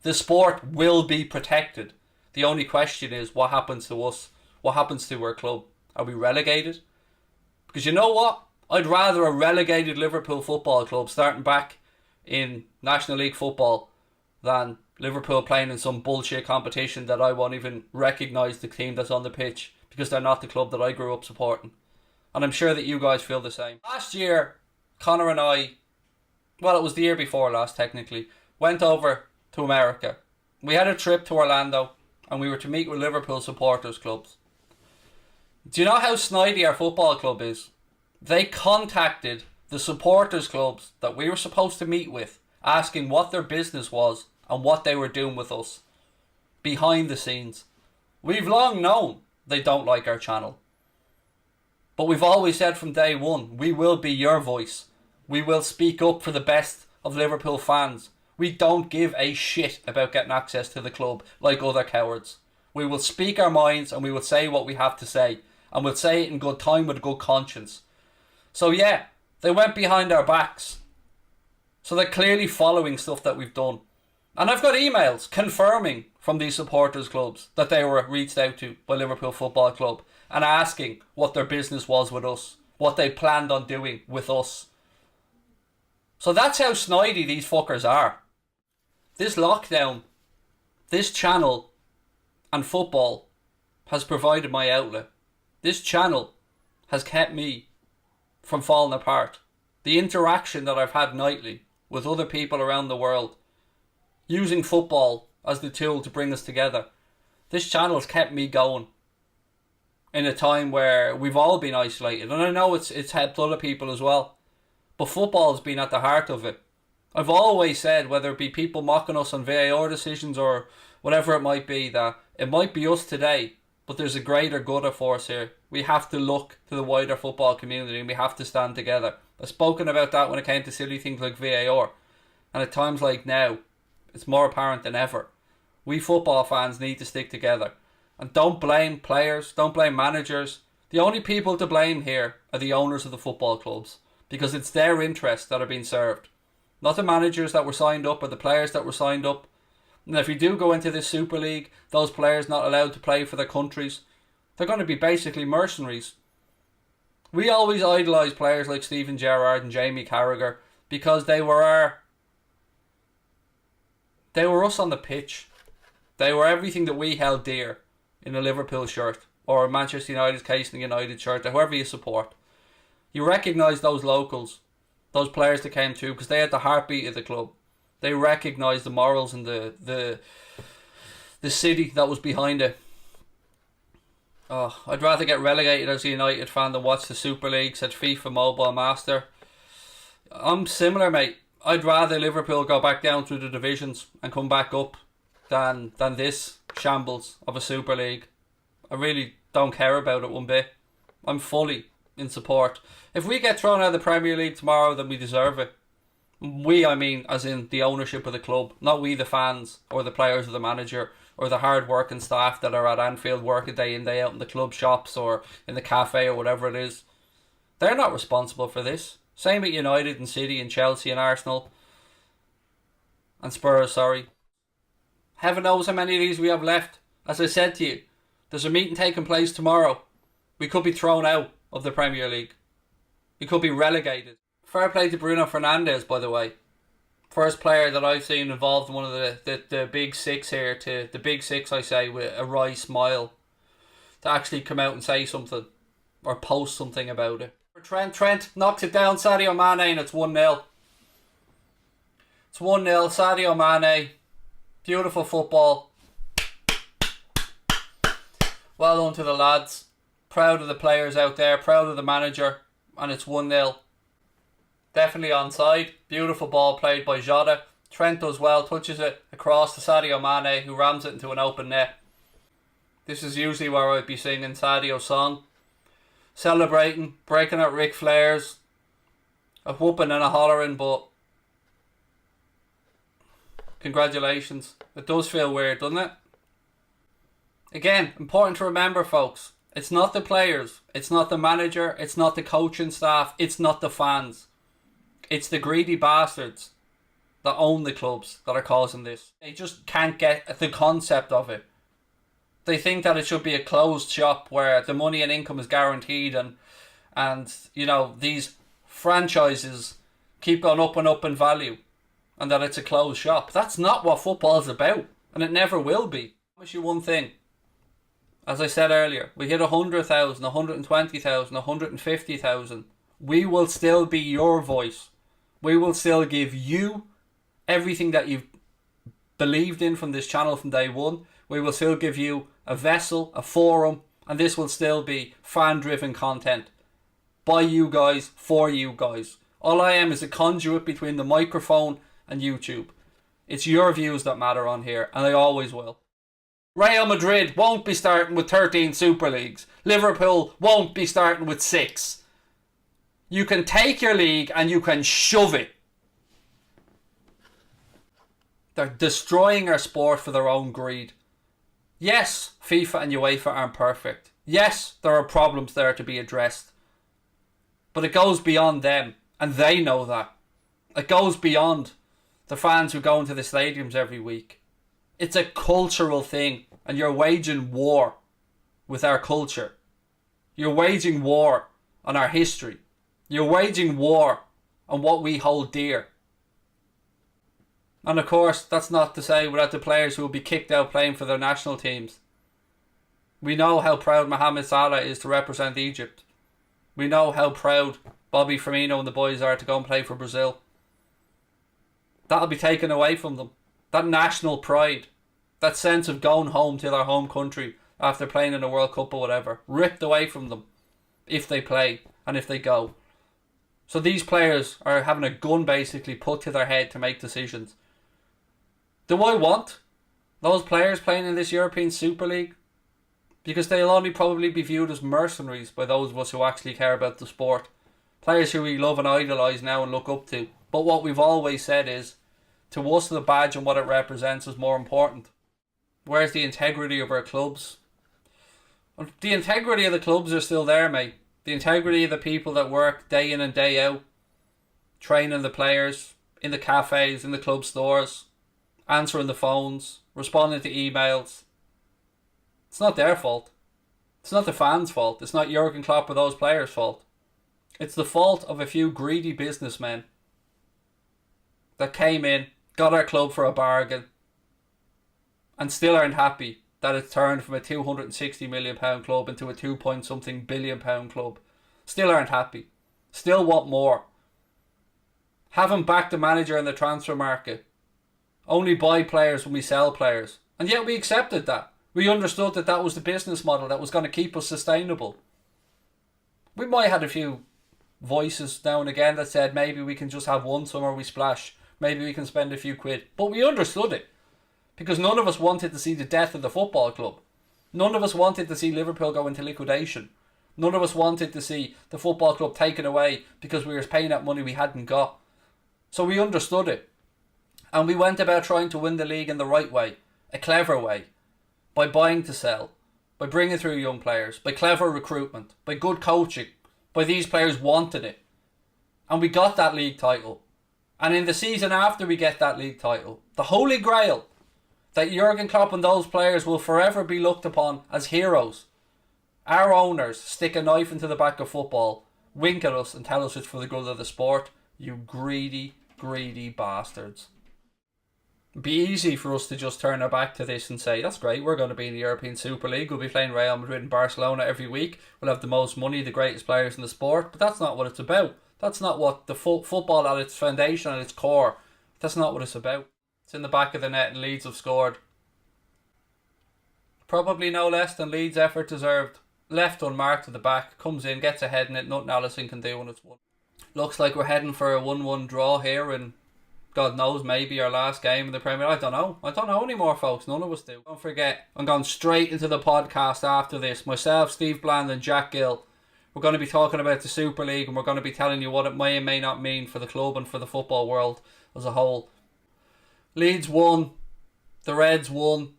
The sport will be protected. The only question is, what happens to us? What happens to our club? Are we relegated? Because you know what? I'd rather a relegated Liverpool Football Club starting back in National League football than Liverpool playing in some bullshit competition that I won't even recognise the team that's on the pitch because they're not the club that I grew up supporting. And I'm sure that you guys feel the same. Last year, Connor and I, well, it was the year before last technically, went over to America. We had a trip to Orlando and we were to meet with Liverpool supporters clubs. Do you know how snidey our football club is? They contacted the supporters clubs that we were supposed to meet with, asking what their business was and what they were doing with us behind the scenes. We've long known they don't like our channel. But we've always said from day one, we will be your voice. We will speak up for the best of Liverpool fans. We don't give a shit about getting access to the club like other cowards. We will speak our minds and we will say what we have to say. And we'll say it in good time with a good conscience. So yeah, they went behind our backs. So they're clearly following stuff that we've done. And I've got emails confirming from these supporters clubs that they were reached out to by Liverpool Football Club and asking what their business was with us, what they planned on doing with us. So that's how snidey these fuckers are. This lockdown, this channel and football has provided my outlet. This channel has kept me from falling apart. The interaction that I've had nightly with other people around the world, using football as the tool to bring us together. This channel has kept me going in a time where we've all been isolated. And I know it's helped other people as well. But football has been at the heart of it. I've always said, whether it be people mocking us on VAR decisions or whatever it might be, that it might be us today, but there's a greater good force here. We have to look to the wider football community and we have to stand together. I've spoken about that when it came to silly things like VAR. And at times like now, it's more apparent than ever. We football fans need to stick together. And don't blame players, don't blame managers. The only people to blame here are the owners of the football clubs. Because it's their interests that are being served. Not the managers that were signed up or the players that were signed up. And if we do go into this Super League, those players not allowed to play for their countries, they're going to be basically mercenaries. We always idolise players like Steven Gerrard and Jamie Carragher because they were us on the pitch. They were everything that we held dear in a Liverpool shirt or a Manchester United's case in a United shirt or whoever you support. You recognise those locals, those players that came through because they had the heartbeat of the club. They recognised the morals and the city that was behind it. Oh, I'd rather get relegated as a United fan than watch the Super League, said FIFA Mobile Master. I'm similar, mate. I'd rather Liverpool go back down through the divisions and come back up than this shambles of a Super League. I really don't care about it one bit. I'm fully in support. If we get thrown out of the Premier League tomorrow, then we deserve it. We, I mean, as in the ownership of the club, not we the fans or the players or the manager or the hard working staff that are at Anfield working day in day out in the club shops or in the cafe or whatever it is. They're not responsible for this. Same at United and City and Chelsea and Arsenal and Spurs, sorry. Heaven knows how many of these we have left. As I said to you, there's a meeting taking place tomorrow. We could be thrown out of the Premier League. We could be relegated. Fair play to Bruno Fernandes, by the way. First player that I've seen involved in one of the big six here, to the big six I say, with a wry smile, to actually come out and say something or post something about it. Trent knocks it down, Sadio Mane, and it's 1-0. It's 1-0, Sadio Mane. Beautiful football. Well done to the lads. Proud of the players out there, proud of the manager, and it's 1-0. Definitely onside. Beautiful ball played by Jota. Trent does well, touches it across to Sadio Mane, who rams it into an open net. This is usually where I'd be singing Sadio's song. Celebrating, breaking out Ric Flair's, a whooping and a hollering, but congratulations. It does feel weird, doesn't it? Again, important to remember, folks, it's not the players, it's not the manager, it's not the coaching staff, it's not the fans. It's the greedy bastards that own the clubs that are causing this. They just can't get the concept of it. They think that it should be a closed shop where the money and income is guaranteed, and you know, these franchises keep going up and up in value, and that it's a closed shop. That's not what football is about, and it never will be. I promise you one thing. As I said earlier, we hit 100,000, 120,000, 150,000. We will still be your voice. We will still give you everything that you've believed in from this channel from day one. We will still give you a vessel, a forum, and this will still be fan-driven content. By you guys, for you guys. All I am is a conduit between the microphone and YouTube. It's your views that matter on here, and they always will. Real Madrid won't be starting with 13 Super Leagues. Liverpool won't be starting with 6. You can take your league and you can shove it. They're destroying our sport for their own greed. Yes, FIFA and UEFA aren't perfect. Yes, there are problems there to be addressed. But it goes beyond them, and they know that. It goes beyond the fans who go into the stadiums every week. It's a cultural thing, and you're waging war with our culture. You're waging war on our history. You're waging war on what we hold dear. And of course, that's not to say without the players who will be kicked out playing for their national teams. We know how proud Mohamed Salah is to represent Egypt. We know how proud Bobby Firmino and the boys are to go and play for Brazil. That'll be taken away from them. That national pride, that sense of going home to their home country after playing in a World Cup or whatever, ripped away from them if they play and if they go. So these players are having a gun basically put to their head to make decisions. Do I want those players playing in this European Super League? Because they'll only probably be viewed as mercenaries by those of us who actually care about the sport. Players who we love and idolise now and look up to. But what we've always said is, to us the badge and what it represents is more important. Where's the integrity of our clubs? The integrity of the clubs are still there, mate. The integrity of the people that work day in and day out, training the players, in the cafes, in the club stores, answering the phones, responding to emails. It's not their fault. It's not the fans' fault. It's not Jurgen Klopp or those players' fault. It's the fault of a few greedy businessmen that came in, got our club for a bargain, and still aren't happy that it's turned from a £260 million club into a 2-point-something billion club. Still aren't happy. Still want more. Haven't backed the manager in the transfer market. Only buy players when we sell players. And yet we accepted that. We understood that that was the business model that was going to keep us sustainable. We might have had a few voices now and again that said maybe we can just have one summer we splash. Maybe we can spend a few quid. But we understood it. Because none of us wanted to see the death of the football club. None of us wanted to see Liverpool go into liquidation. None of us wanted to see the football club taken away because we were paying out money we hadn't got. So we understood it. And we went about trying to win the league in the right way. A clever way. By buying to sell. By bringing through young players. By clever recruitment. By good coaching. By these players wanting it. And we got that league title. And in the season after we get that league title, the Holy Grail, that Jurgen Klopp and those players will forever be looked upon as heroes. Our owners stick a knife into the back of football, wink at us and tell us it's for the good of the sport. You greedy, greedy bastards. It'd be easy for us to just turn our back to this and say, that's great, we're going to be in the European Super League, we'll be playing Real Madrid and Barcelona every week, we'll have the most money, the greatest players in the sport. But that's not what it's about. That's not what the football at its foundation, at its core, that's not what it's about. It's in the back of the net and Leeds have scored. Probably no less than Leeds' effort deserved. Left unmarked at the back, comes in, gets ahead in it, nothing Alisson can do when it's won. Looks like we're heading for a 1-1 draw here, and God knows, maybe our last game in the Premier League. I don't know anymore, folks. None of us do. Don't forget, I'm going straight into the podcast after this. Myself, Steve Bland and Jack Gill. We're going to be talking about the Super League, and we're going to be telling you what it may and may not mean for the club and for the football world as a whole. Leeds won. The Reds won.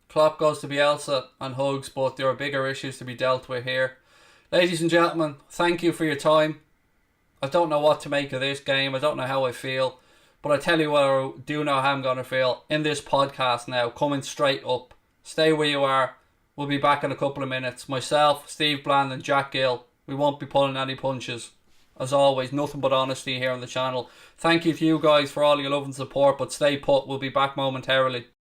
Klopp goes to Bielsa and hugs, but there are bigger issues to be dealt with here. Ladies and gentlemen, thank you for your time. I don't know what to make of this game. I don't know how I feel. But I tell you what, I do know how I'm going to feel in this podcast now, coming straight up. Stay where you are. We'll be back in a couple of minutes. Myself, Steve Bland and Jack Gill. We won't be pulling any punches. As always, nothing but honesty here on the channel. Thank you to you guys for all your love and support, but stay put. We'll be back momentarily.